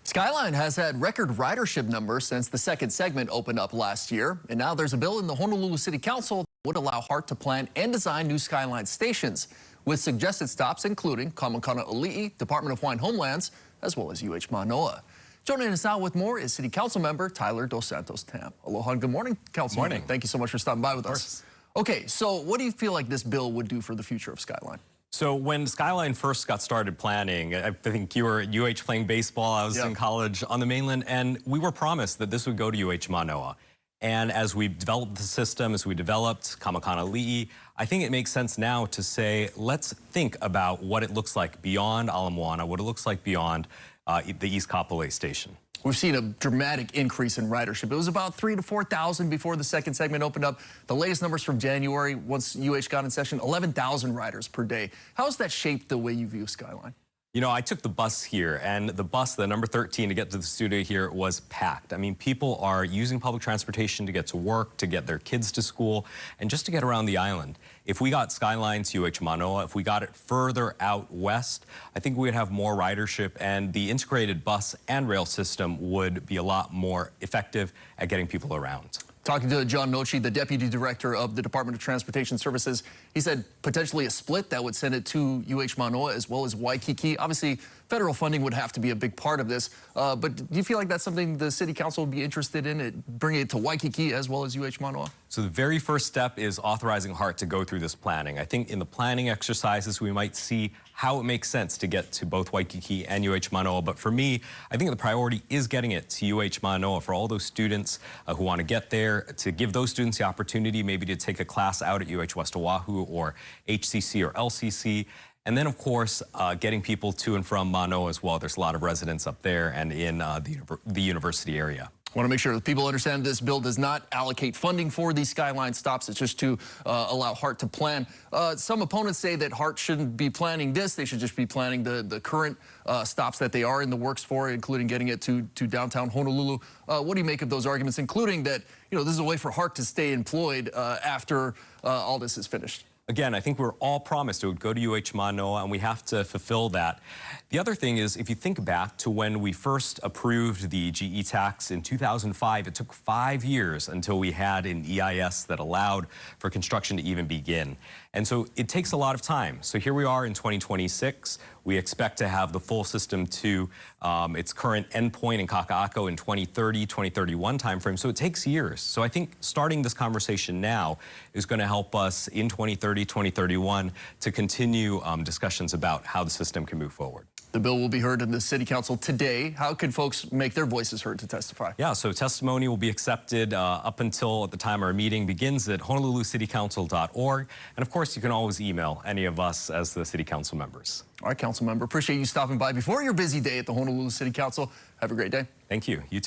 Skyline has had record ridership numbers since the second segment opened up last year. And now there's a bill in the Honolulu City Council that would allow HART to plan and design new Skyline stations with suggested stops including Kamakana-Ali'i, Department of Hawaiian Homelands, as well as UH Manoa. Joining us now with more is City Council member Tyler Dos Santos Tam. Aloha and good morning, Councilman. Morning. Thank you so much for stopping by with us. Okay, so what do you feel like this bill would do for the future of Skyline? So when Skyline first got started planning, I think you were at UH playing baseball, I was in college on the mainland, and we were promised that this would go to UH Manoa. And as we developed the system, as we developed Kamakana-Ali'i, I think it makes sense now to say, let's think about what it looks like beyond Ala Moana, what it looks like beyond the East Kapolei station. We've seen a dramatic increase in ridership. It was about 3,000 to 4,000 before the second segment opened up. The latest numbers from January, once UH got in session, 11,000 riders per day. How has that shaped the way you view Skyline? You know, I took the bus here, and the bus, the number 13, to get to the studio here was packed. I mean, people are using public transportation to get to work, to get their kids to school, and just to get around the island. If we got Skyline to UH Manoa, if we got it further out west, I think we would have more ridership, and the integrated bus and rail system would be a lot more effective at getting people around. Talking to John Nochi, the Deputy Director of the Department of Transportation Services, he said potentially a split that would send it to UH Manoa as well as Waikiki. Obviously, federal funding would have to be a big part of this, but do you feel like that's something the City Council would be interested in, bringing it to Waikiki as well as UH Manoa? So the very first step is authorizing HART to go through this planning. I think in the planning exercises, we might see how it makes sense to get to both Waikiki and UH Manoa. But for me, I think the priority is getting it to UH Manoa for all those students who want to get there, to give those students the opportunity maybe to take a class out at UH West Oahu or HCC or LCC. And then, of course, getting people to and from Manoa as well. There's a lot of residents up there and in the university area. I want to make sure that people understand this bill does not allocate funding for these Skyline stops. It's just to allow HART to plan. Some opponents say that HART shouldn't be planning this. They should just be planning the current stops that they are in the works for, including getting it to downtown Honolulu. What do you make of those arguments, including that, you know, this is a way for HART to stay employed after all this is finished? Again, I think we're all promised it would go to UH Manoa, and we have to fulfill that. The other thing is, if you think back to when we first approved the GE tax in 2005, it took 5 years until we had an EIS that allowed for construction to even begin. And so it takes a lot of time. So here we are in 2026. We expect to have the full system to its current endpoint in Kaka'ako in 2030, 2031 timeframe. So it takes years. So I think starting this conversation now is going to help us in 2030, 2031 to continue discussions about how the system can move forward. The bill will be heard in the City Council today. How can folks make their voices heard to testify? Yeah, so testimony will be accepted up until at the time our meeting begins at honolulucitycouncil.org. And of course, you can always email any of us as the City Council members. All right, Council member, appreciate you stopping by before your busy day at the Honolulu City Council. Have a great day. Thank you. You too.